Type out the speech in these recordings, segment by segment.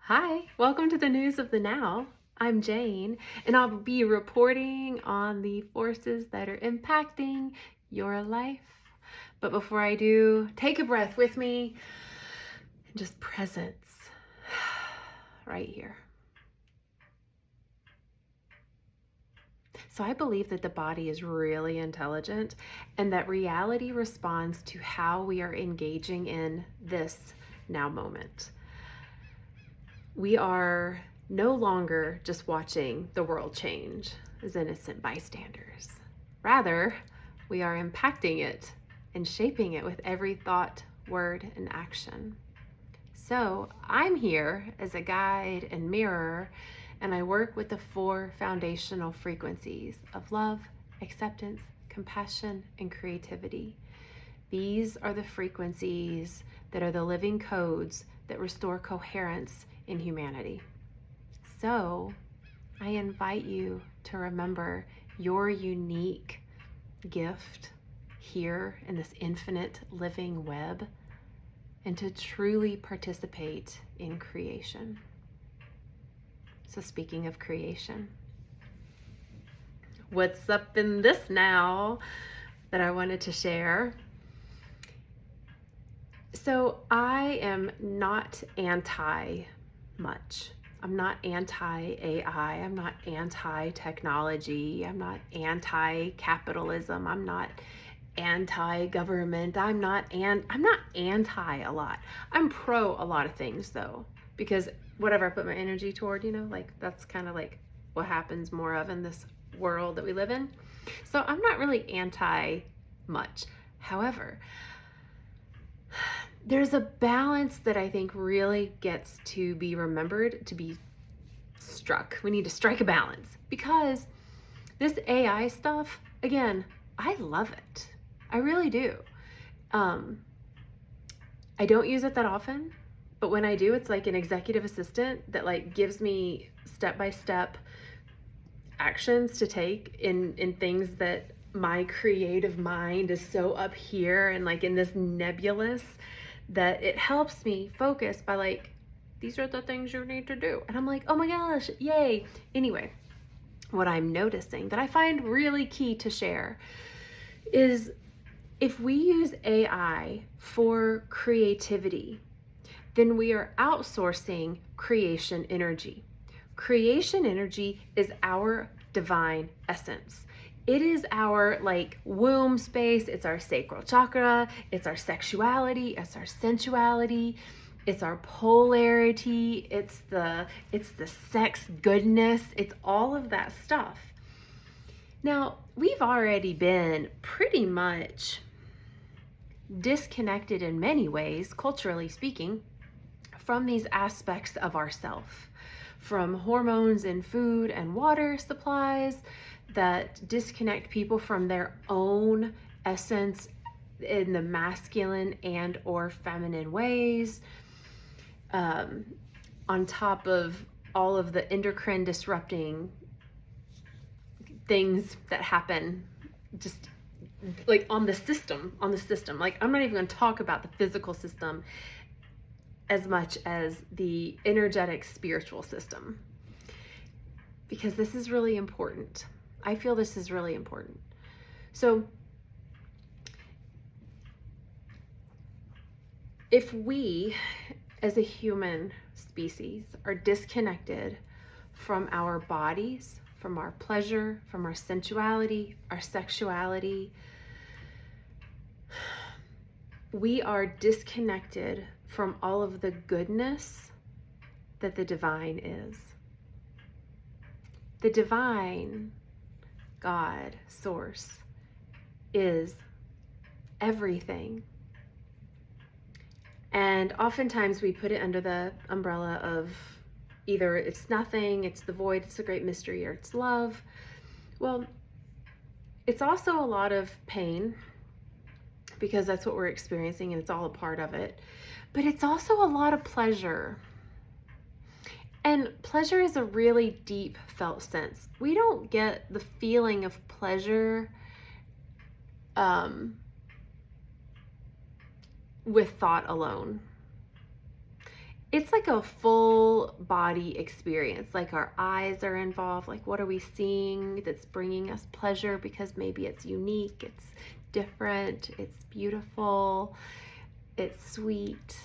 Hi, welcome to the News of the Now. I'm Jane, and I'll be reporting on the forces that are impacting your life. But before I do, take a breath with me and just presence right here. So I believe that the body is really intelligent and that reality responds to how we are engaging in this now moment. We are no longer just watching the world change as innocent bystanders. Rather, we are impacting it and shaping it with every thought, word, and action. So I'm here as a guide and mirror, and I work with the 4 foundational frequencies of love, acceptance, compassion, and creativity. These are the frequencies that are the living codes that restore coherence in humanity. So I invite you to remember your unique gift here in this infinite living web and to truly participate in creation. So speaking of creation, what's up in this now that I wanted to share? So I am not anti much. I'm not anti-AI. I'm not anti-technology. I'm not anti-capitalism. I'm not anti-government. I'm not anti a lot. I'm pro a lot of things though, because whatever I put my energy toward, that's kind of like what happens more of in this world that we live in. So I'm not really anti much. However, there's a balance that I think really gets to be remembered, to be struck. We need to strike a balance because this AI stuff, again, I love it. I really do. I don't use it that often, but when I do, it's like an executive assistant that like gives me step-by-step actions to take in things that my creative mind is so up here and like in this nebulous that it helps me focus by like, these are the things you need to do. And I'm like, oh my gosh, yay. Anyway, what I'm noticing that I find really key to share is if we use AI for creativity, then we are outsourcing creation energy. Creation energy is our divine essence. It is our like womb space, it's our sacral chakra, it's our sexuality, it's our sensuality, it's our polarity, it's the sex goodness, it's all of that stuff. Now, we've already been pretty much disconnected in many ways, culturally speaking, from these aspects of ourself, from hormones in food and water supplies that disconnect people from their own essence in the masculine and or feminine ways, on top of all of the endocrine disrupting things that happen just like on the system. Like I'm not even going to talk about the physical system as much as the energetic spiritual system, because this is really important. I feel this is really important. So if we as a human species are disconnected from our bodies, from our pleasure, from our sensuality, our sexuality, we are disconnected from all of the goodness that the divine is. The divine, God, source, is everything. And oftentimes we put it under the umbrella of either it's nothing, it's the void, it's the great mystery, or it's love. Well, it's also a lot of pain because that's what we're experiencing and it's all a part of it. But it's also a lot of pleasure. And pleasure is a really deep felt sense. We don't get the feeling of pleasure with thought alone. it's like a full body experience. Like our eyes are involved. Like, what are we seeing that's bringing us pleasure? Because maybe it's unique, it's different, it's beautiful, it's sweet.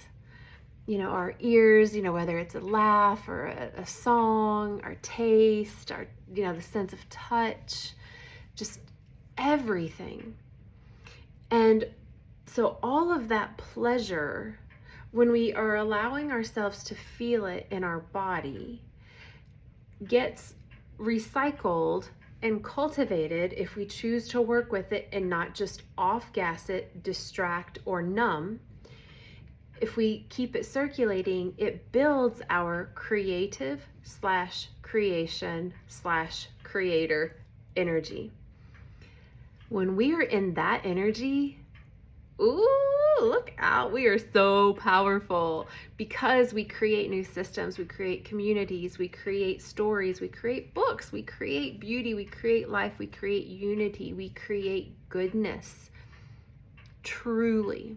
Our ears, whether it's a laugh or a song, our taste, our, the sense of touch, just everything. And so all of that pleasure, when we are allowing ourselves to feel it in our body, gets recycled and cultivated if we choose to work with it and not just off-gas it, distract, or numb. If we keep it circulating, it builds our creative/creation/creator energy. When we are in that energy, ooh, look out, we are so powerful because we create new systems, we create communities, we create stories, we create books, we create beauty, we create life, we create unity, we create goodness, truly.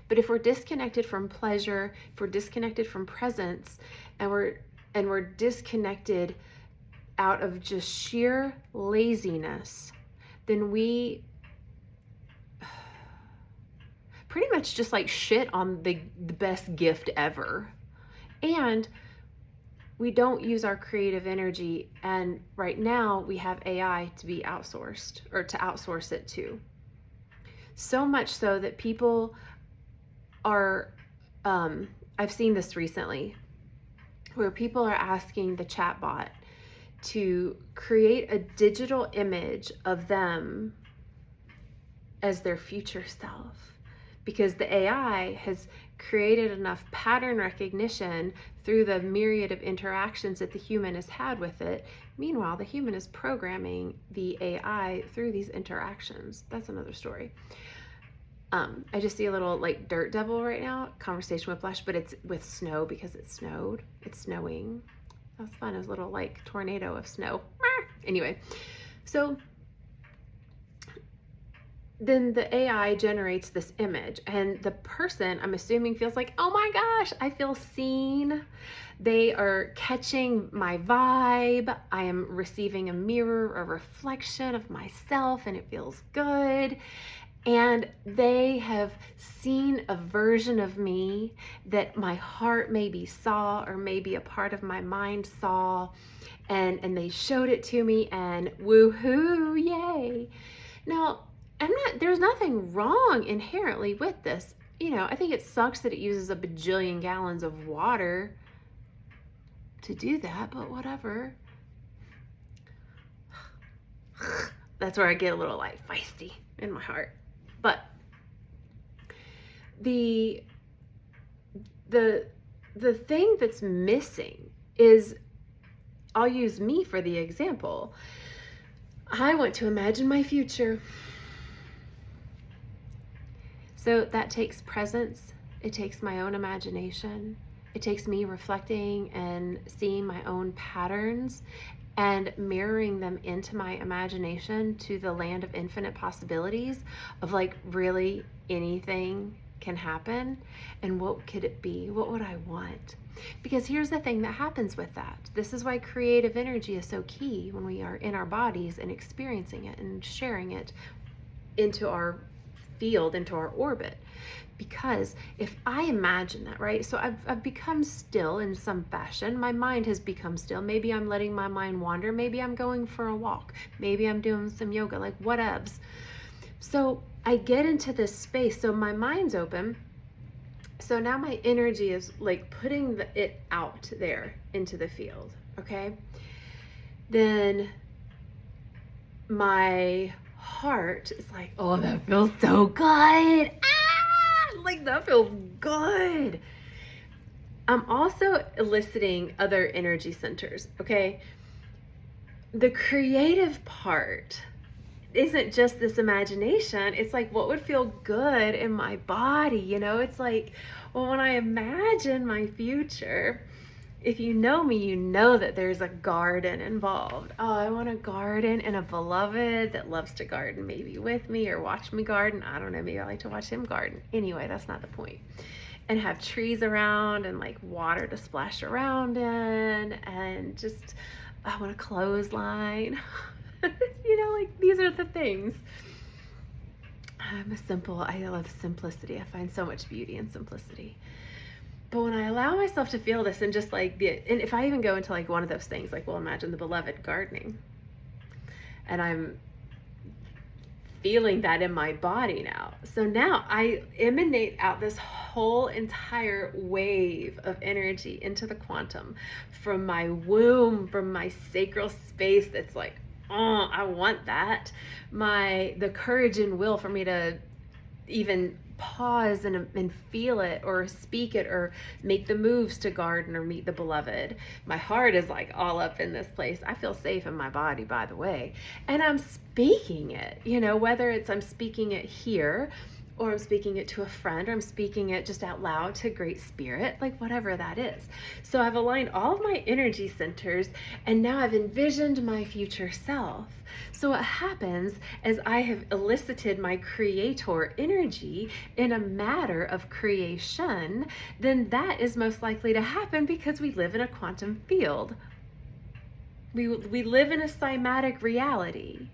But if we're disconnected from pleasure, if we're disconnected from presence, and we're disconnected out of just sheer laziness, then we pretty much just like shit on the best gift ever. And we don't use our creative energy. And right now we have AI to be outsourced, or to outsource it to. So much so that people are, I've seen this recently, where people are asking the chatbot to create a digital image of them as their future self, because the AI has created enough pattern recognition through the myriad of interactions that the human has had with it. Meanwhile, the human is programming the AI through these interactions. That's another story. I just see a little like dirt devil right now, conversation whiplash, but it's with snow because it snowed. It's snowing. That was fun. It was a little like tornado of snow. Anyway, so then the AI generates this image, and the person, I'm assuming, feels like, oh my gosh, I feel seen. They are catching my vibe. I am receiving a mirror, a reflection of myself, and it feels good. And they have seen a version of me that my heart maybe saw, or maybe a part of my mind saw, and they showed it to me, and woohoo, yay. Now, there's nothing wrong inherently with this. I think it sucks that it uses a bajillion gallons of water to do that, but whatever. That's where I get a little like feisty in my heart. But the thing that's missing is, I'll use me for the example. I want to imagine my future. So that takes presence. It takes my own imagination. It takes me reflecting and seeing my own patterns and mirroring them into my imagination to the land of infinite possibilities of like really anything can happen. And what could it be? What would I want? Because here's the thing that happens with that. This is why creative energy is so key when we are in our bodies and experiencing it and sharing it into our field, into our orbit. Because if I imagine that, right? So I've become still in some fashion. My mind has become still. Maybe I'm letting my mind wander. Maybe I'm going for a walk. Maybe I'm doing some yoga, like whatevs. So I get into this space. So my mind's open. So now my energy is like putting it out there into the field, okay? Then my heart is like, oh, that feels so good. Like that feels good. I'm also eliciting other energy centers, okay? The creative part isn't just this imagination. It's like, what would feel good in my body? It's like, well, when I imagine my future, if you know me, you know that there's a garden involved. Oh, I want a garden and a beloved that loves to garden, maybe with me or watch me garden. I don't know, maybe I like to watch him garden. Anyway, that's not the point. and have trees around and like water to splash around in, and just I want a clothesline. Like these are the things. I love simplicity. I find so much beauty in simplicity. But when I allow myself to feel this, and just like and if I even go into like one of those things, like, well, imagine the beloved gardening, and I'm feeling that in my body now. So now I emanate out this whole entire wave of energy into the quantum from my womb, from my sacral space that's like, oh, I want that. The courage and will for me to even pause and feel it or speak it or make the moves to garden or meet the beloved. My heart is like all up in this place. I feel safe in my body, by the way. And I'm speaking it, whether it's I'm speaking it here, or I'm speaking it to a friend, or I'm speaking it just out loud to Great Spirit, like whatever that is. So I've aligned all of my energy centers, and now I've envisioned my future self. So what happens is I have elicited my creator energy in a matter of creation, then that is most likely to happen because we live in a quantum field. We live in a cymatic reality.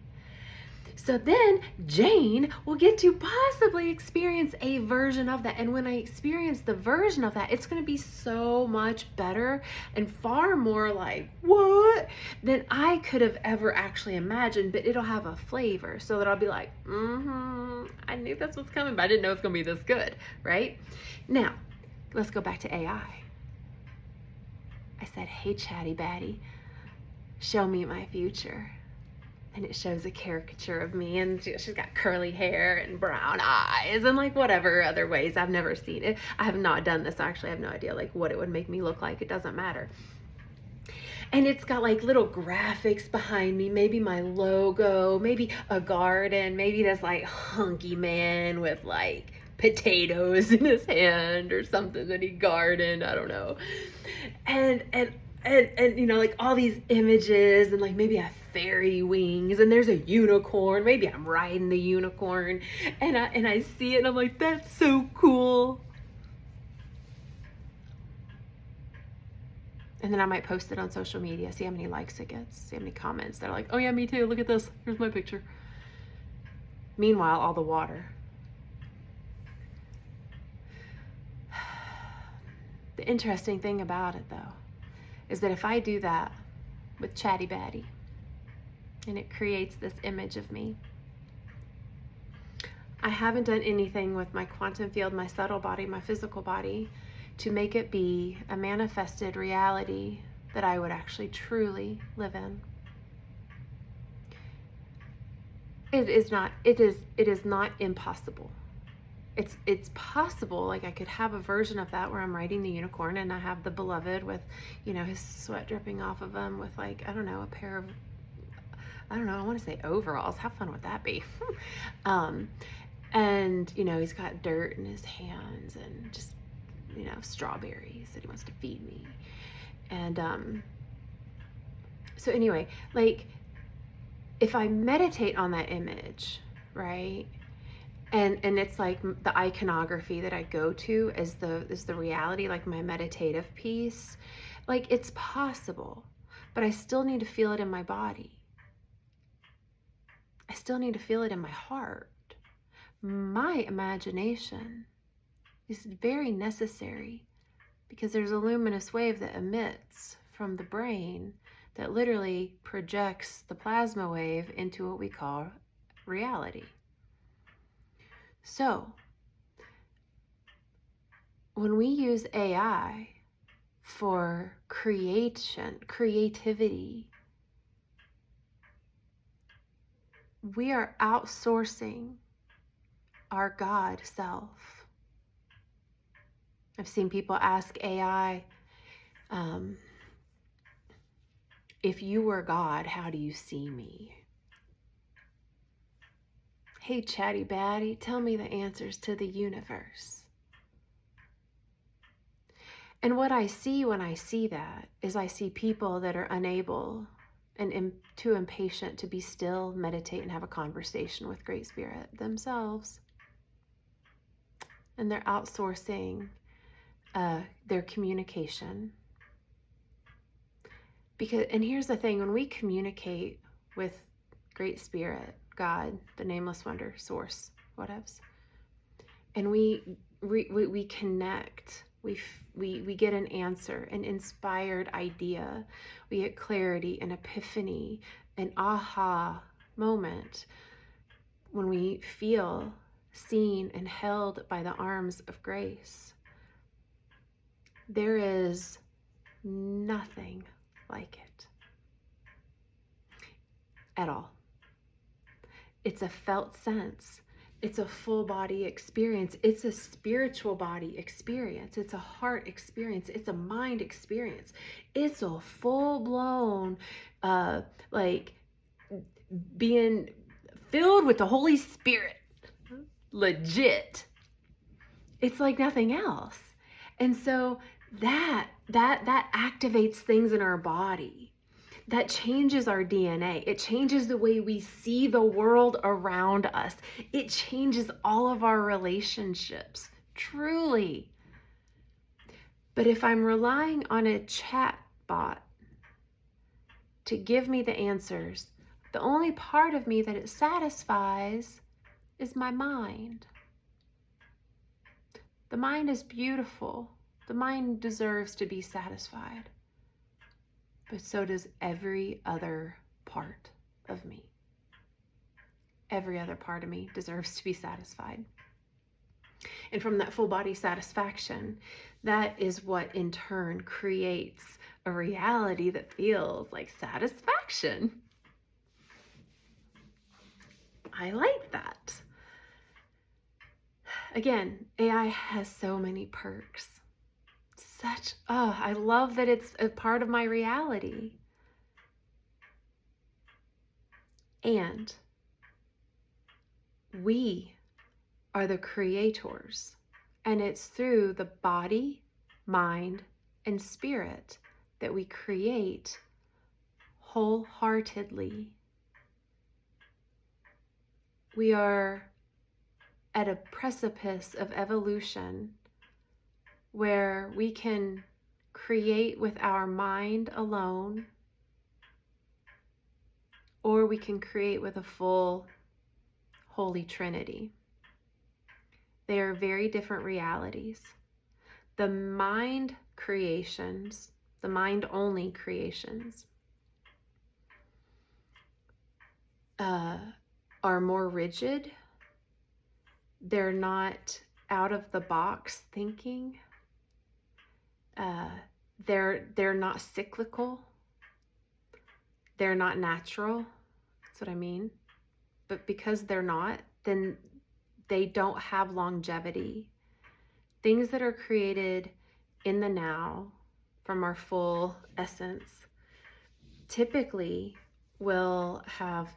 So then Jane will get to possibly experience a version of that. And when I experience the version of that, it's going to be so much better and far more like, what? Than I could have ever actually imagined. But it'll have a flavor so that I'll be like, I knew this was coming, but I didn't know it's going to be this good, right? Now, let's go back to AI. I said, hey, chatty batty, show me my future. And it shows a caricature of me, and she's got curly hair and brown eyes and like whatever other ways. I've never seen it. I have not done this. Actually, I have no idea like what it would make me look like. It doesn't matter. And it's got like little graphics behind me, maybe my logo, maybe a garden, maybe this like hunky man with like potatoes in his hand or something that he gardened. I don't know. And like all these images, and like maybe I have fairy wings, and there's a unicorn. Maybe I'm riding the unicorn, and I see it, and I'm like, that's so cool. And then I might post it on social media, see how many likes it gets, see how many comments. They're like, oh yeah, me too. Look at this. Here's my picture. Meanwhile, all the water. The interesting thing about it, though, is that if I do that with Chatty Batty, and it creates this image of me, I haven't done anything with my quantum field, my subtle body, my physical body, to make it be a manifested reality that I would actually truly live in. It is not impossible. It's possible, like I could have a version of that where I'm riding the unicorn and I have the beloved with, his sweat dripping off of him with like, I don't know, a pair of, I want to say overalls. How fun would that be? And, he's got dirt in his hands and just, strawberries that he wants to feed me. And so anyway, like if I meditate on that image, right? And it's like the iconography that I go to is the reality, like my meditative piece. Like it's possible, but I still need to feel it in my body. I still need to feel it in my heart. My imagination is very necessary because there's a luminous wave that emits from the brain that literally projects the plasma wave into what we call reality. So, when we use AI for creativity, we are outsourcing our God self. I've seen people ask AI, if you were God, how do you see me? Hey, chatty batty, tell me the answers to the universe. And what I see when I see that is I see people that are unable and too impatient to be still, meditate, and have a conversation with Great Spirit themselves. And they're outsourcing their communication. And here's the thing, when we communicate with Great Spirit, God, the nameless wonder, source, whatevs, and we connect, we get an answer, an inspired idea, we get clarity, an epiphany, an aha moment, when we feel seen and held by the arms of grace. There is nothing like it at all. It's a felt sense. It's a full body experience. It's a spiritual body experience. It's a heart experience. It's a mind experience. It's a full-blown, like being filled with the Holy Spirit. Legit. It's like nothing else. And so that activates things in our body. That changes our DNA. It changes the way we see the world around us. It changes all of our relationships, truly. But if I'm relying on a chat bot to give me the answers, the only part of me that it satisfies is my mind. The mind is beautiful. The mind deserves to be satisfied. But so does every other part of me. Every other part of me deserves to be satisfied. And from that full body satisfaction, that is what in turn creates a reality that feels like satisfaction. I like that. Again, AI has so many perks. I love that it's a part of my reality. And we are the creators. And it's through the body, mind, and spirit that we create wholeheartedly. We are at a precipice of evolution where we can create with our mind alone, or we can create with a full Holy Trinity. They are very different realities. The mind creations, the mind-only creations, are more rigid. They're not out of the box thinking. They're not cyclical. They're not natural. That's what I mean. But because they're not, then they don't have longevity. Things that are created in the now from our full essence typically will have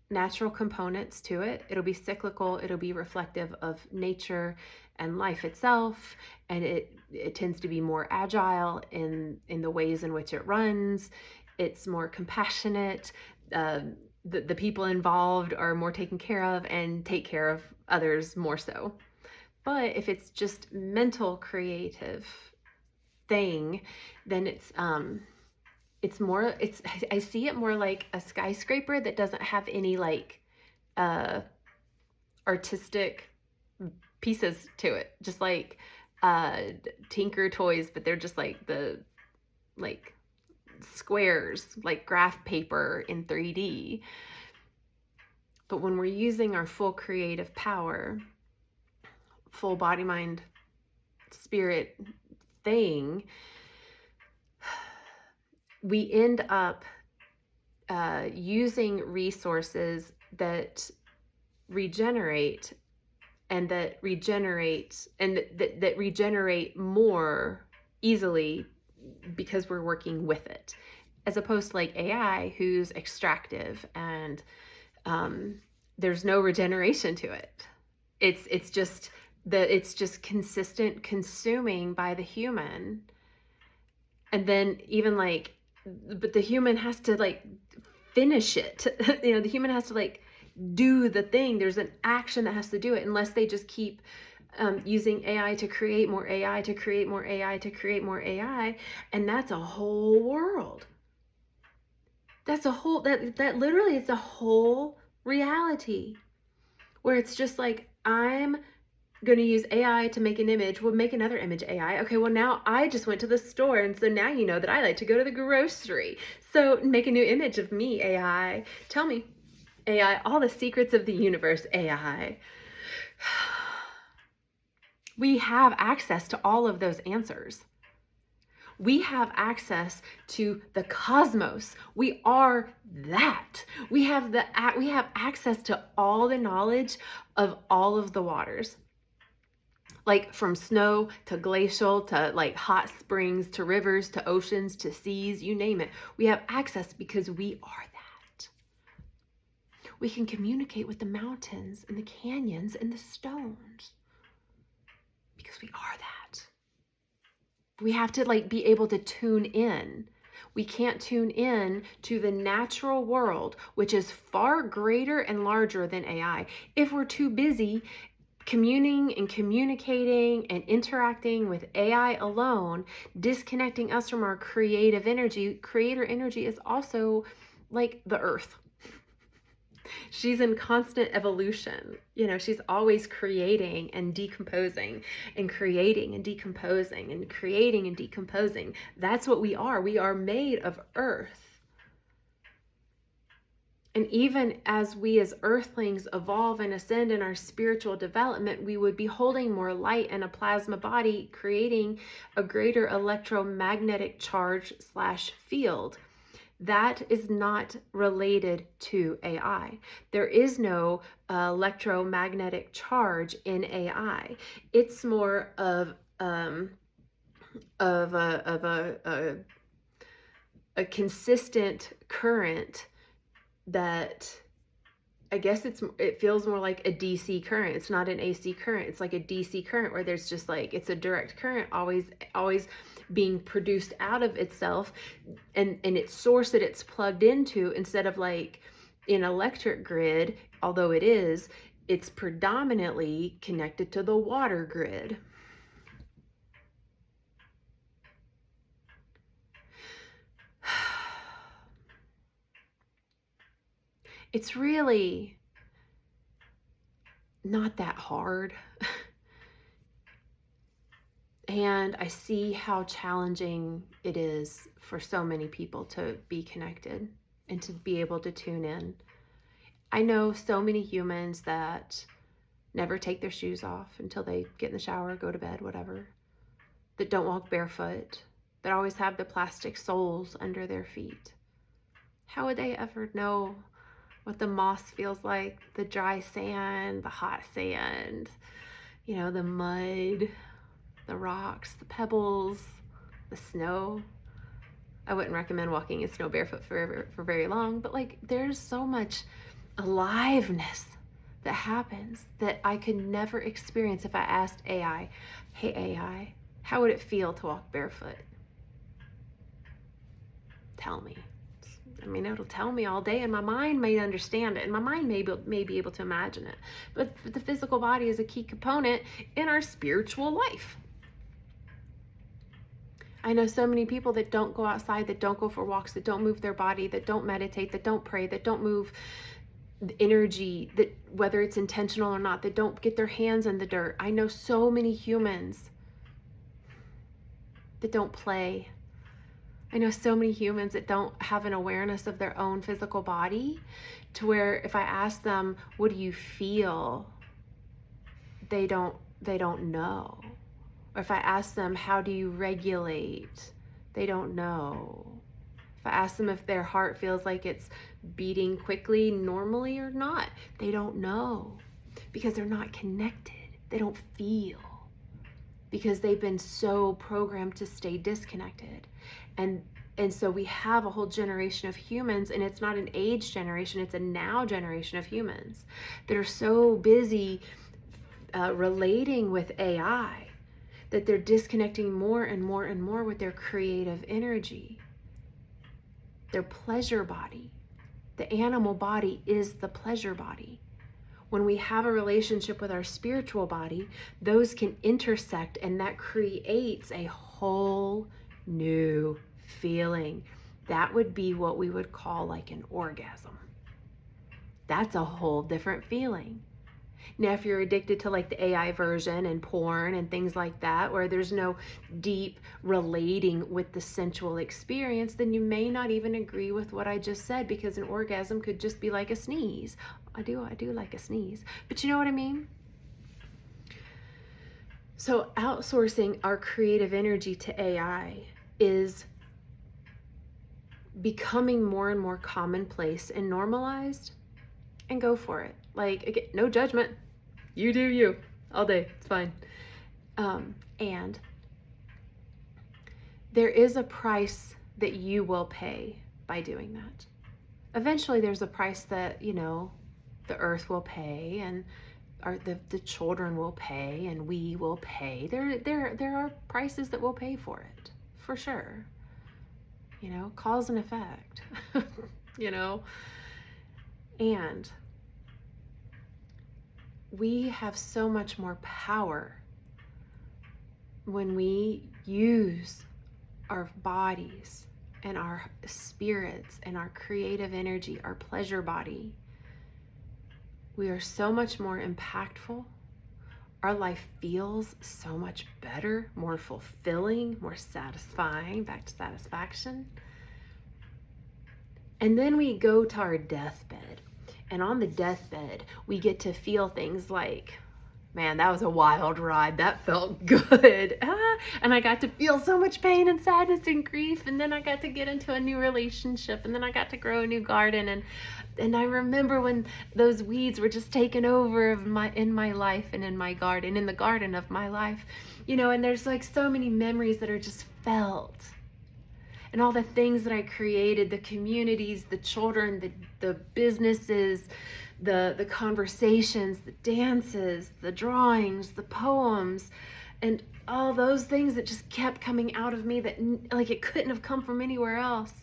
natural components to it. It'll be cyclical. It'll be reflective of nature and life itself. And it tends to be more agile in the ways in which it runs. It's more compassionate. The people involved are more taken care of and take care of others more so. But if it's just mental creative thing, then I see it more like a skyscraper that doesn't have any like artistic pieces to it, just like Tinker toys, but they're just like the squares, like graph paper in 3D. But when we're using our full creative power, full body, mind, spirit thing, we end up using resources that regenerate and that regenerate more easily because we're working with it, as opposed to like AI, who's extractive and there's no regeneration to it. It's just consistent consuming by the human, and then even like, but the human has to like finish it. The human has to like do the thing. There's an action that has to do it, unless they just keep using AI to create more AI, to create more AI, to create more AI. And that's a whole world. That's a whole, that literally is a whole reality where it's just like, I'm going to use AI to make an image. We'll make another image AI. Okay, well, now I just went to the store. And so now you know that I like to go to the grocery. So make a new image of me, AI. Tell me, AI, all the secrets of the universe, AI. We have access to all of those answers. We have access to the cosmos. We are that. We have access to all the knowledge of all of the waters. Like from snow to glacial to like hot springs to rivers to oceans to seas, you name it. We have access because we are that. We can communicate with the mountains and the canyons and the stones because we are that. We have to like be able to tune in. We can't tune in to the natural world, which is far greater and larger than AI, if we're too busy communing and communicating and interacting with AI alone, disconnecting us from our creative energy. Creator energy is also like the earth. She's in constant evolution. You know, she's always creating and decomposing and creating and decomposing and creating and decomposing. That's what we are. We are made of earth. And even as we as earthlings evolve and ascend in our spiritual development, we would be holding more light in a plasma body, creating a greater electromagnetic charge / field. That is not related to AI. There is no electromagnetic charge in AI. It's more of a consistent current that I guess it feels more like a DC current. It's not an AC current. It's like a DC current where there's just like, it's a direct current always being produced out of itself, and its source that it's plugged into, instead of like an electric grid, although it's predominantly connected to the water grid. It's really not that hard. And I see how challenging it is for so many people to be connected and to be able to tune in. I know so many humans that never take their shoes off until they get in the shower, go to bed, whatever, that don't walk barefoot, that always have the plastic soles under their feet. How would they ever know what the moss feels like, the dry sand, the hot sand, you know, the mud, the rocks, the pebbles, the snow? I wouldn't recommend walking in snow barefoot for very long, but like there's so much aliveness that happens that I could never experience if I asked AI, hey AI, how would it feel to walk barefoot? Tell me. I mean, it'll tell me all day, and my mind may understand it, and my mind may be able to imagine it. But the physical body is a key component in our spiritual life. I know so many people that don't go outside, that don't go for walks, that don't move their body, that don't meditate, that don't pray, that don't move energy, that whether it's intentional or not, that don't get their hands in the dirt. I know so many humans that don't play. I know so many humans that don't have an awareness of their own physical body, to where if I ask them, what do you feel? They don't know. Or if I ask them, how do you regulate? They don't know. If I ask them if their heart feels like it's beating quickly normally or not, they don't know, because they're not connected. They don't feel, because they've been so programmed to stay disconnected. And so we have a whole generation of humans, and it's not an age generation, it's a now generation of humans that are so busy relating with AI that they're disconnecting more and more and more with their creative energy, their pleasure body. The animal body is the pleasure body. when we have a relationship with our spiritual body, those can intersect, and that creates a whole new feeling. That would be what we would call like an orgasm. That's a whole different feeling. Now, if you're addicted to like the AI version and porn and things like that, where there's no deep relating with the sensual experience, then you may not even agree with what I just said, because an orgasm could just be like a sneeze. I do like a sneeze, but you know what I mean? So outsourcing our creative energy to AI is becoming more and more commonplace and normalized, and go for it. Like, again, no judgment. You do you all day. It's fine. And there is a price that you will pay by doing that. Eventually, there's a price that, you know, the earth will pay, and the children will pay, and we will pay. There are prices that we'll pay for it, for sure. You know, cause and effect. You know, and we have so much more power when we use our bodies and our spirits and our creative energy, our pleasure body. We are so much more impactful. Our life feels so much better, more fulfilling, more satisfying, back to satisfaction. And then we go to our deathbed. And on the deathbed, we get to feel things like, man, that was a wild ride. That felt good. And I got to feel so much pain and sadness and grief. And then I got to get into a new relationship. And then I got to grow a new garden. And I remember when those weeds were just taken over in my life and in my garden, in the garden of my life. You know, and there's like so many memories that are just felt. And all the things that I created, the communities, the children, the businesses, the conversations, the dances, the drawings, the poems, and all those things that just kept coming out of me, that like it couldn't have come from anywhere else.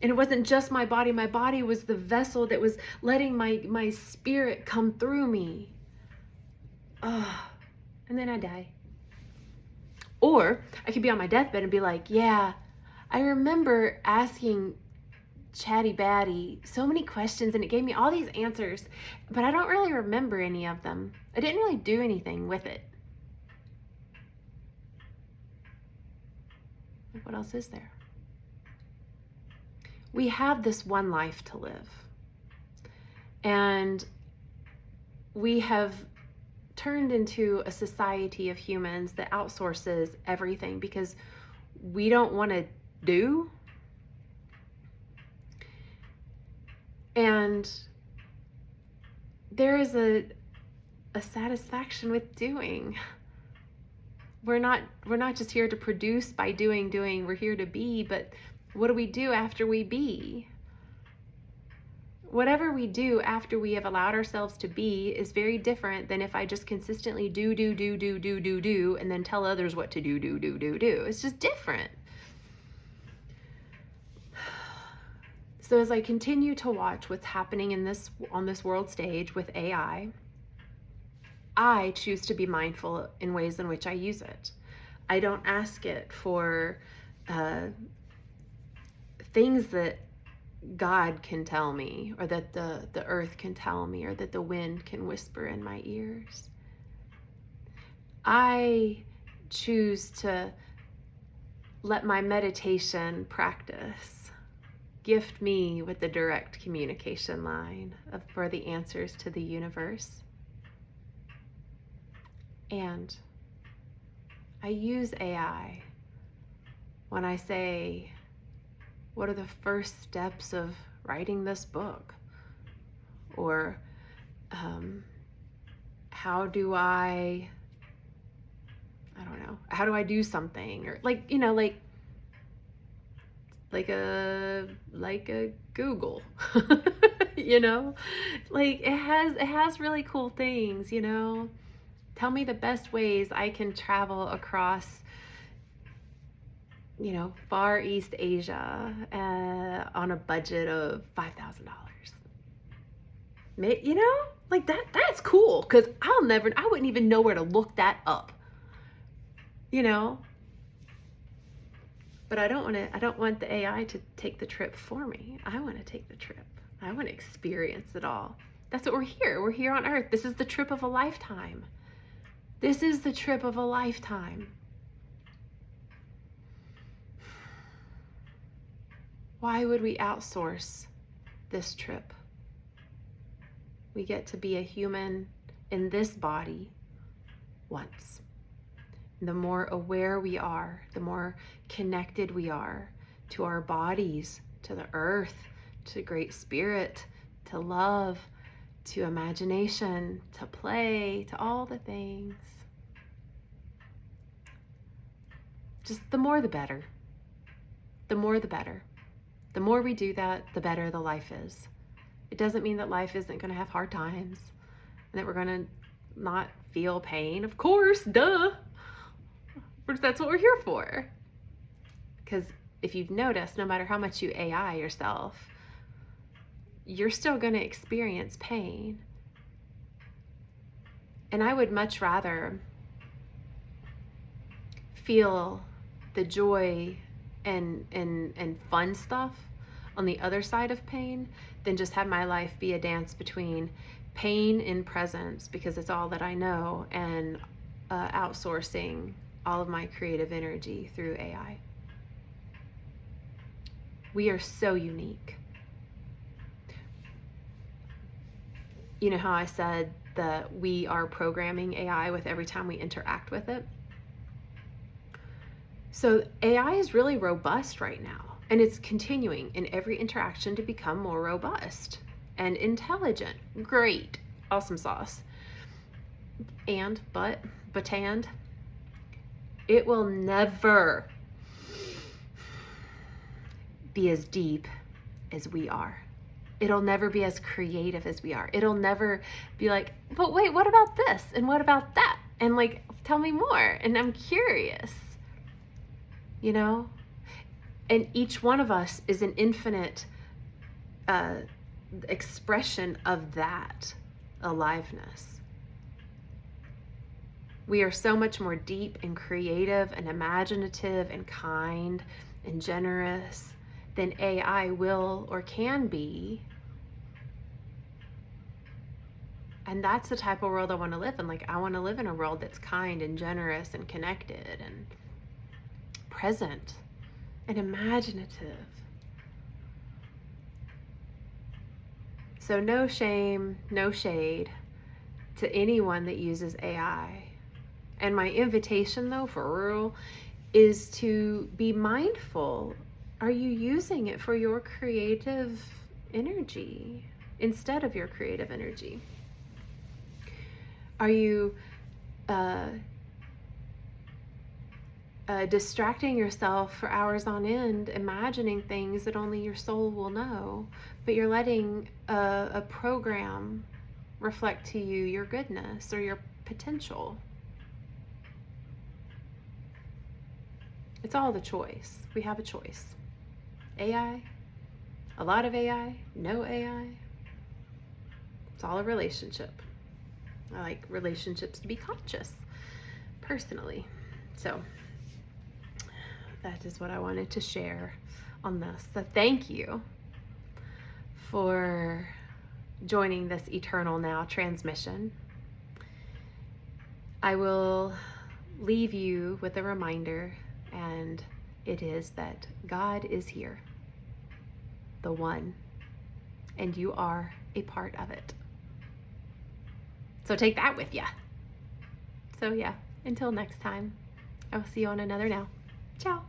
And it wasn't just my body. My body was the vessel that was letting my spirit come through me. Oh, and then I die. Or I could be on my deathbed and be like, yeah, I remember asking Chatty Batty so many questions, and it gave me all these answers, but I don't really remember any of them. I didn't really do anything with it. What else is there? We have this one life to live, and we have turned into a society of humans that outsources everything because we don't want to do. And there is a satisfaction with doing. We're not just here to produce by doing. We're here to be, but what do we do after we be? Whatever we do after we have allowed ourselves to be is very different than if I just consistently do, and then tell others what to do. It's just different. So as I continue to watch what's happening on this world stage with AI, I choose to be mindful in ways in which I use it. I don't ask it for things that God can tell me, or that the earth can tell me, or that the wind can whisper in my ears. I choose to let my meditation practice gift me with the direct communication line for the answers to the universe. And I use AI when I say, what are the first steps of writing this book? Or how do I do something? Or like a Google, you know, like it has really cool things, you know. Tell me the best ways I can travel across, you know, Far East Asia on a budget of $5,000. You know, Like that's cool, because I wouldn't even know where to look that up, you know? But I don't want the AI to take the trip for me. I want to take the trip. I want to experience it all. That's what we're here on earth. This is the trip of a lifetime. This is the trip of a lifetime. Why would we outsource this trip? We get to be a human in this body once. The more aware we are, the more connected we are to our bodies, to the earth, to Great Spirit, to love, to imagination, to play, to all the things. Just the more the better. The more the better. The more we do that, the better the life is. It doesn't mean that life isn't going to have hard times and that we're going to not feel pain. Of course, duh. That's what we're here for. Because if you've noticed, no matter how much you AI yourself, you're still going to experience pain. And I would much rather feel the joy and fun stuff on the other side of pain than just have my life be a dance between pain and presence, because it's all that I know, and outsourcing all of my creative energy through AI. We are so unique. You know how I said that we are programming AI with every time we interact with it? So AI is really robust right now, and it's continuing in every interaction to become more robust and intelligent. Great. Awesome sauce. But it will never be as deep as we are. It'll never be as creative as we are. It'll never be like, but wait, what about this? And what about that? And like, tell me more. And I'm curious, you know? And each one of us is an infinite expression of that aliveness. We are so much more deep and creative and imaginative and kind and generous than AI will or can be. And that's the type of world I want to live in. Like, I want to live in a world that's kind and generous and connected and present and imaginative. So no shame, no shade to anyone that uses AI. And my invitation, though, for real, is to be mindful. Are you using it for your creative energy instead of your creative energy? Are you distracting yourself for hours on end, imagining things that only your soul will know, but you're letting a program reflect to you your goodness or your potential? It's all the choice. We have a choice. AI, a lot of AI, no AI. It's all a relationship. I like relationships to be conscious, personally. So that is what I wanted to share on this. So thank you for joining this Eternal Now transmission. I will leave you with a reminder, and it is that God is here, the one, and you are a part of it. So take that with you. So yeah, until next time, I will see you on another Now. Ciao.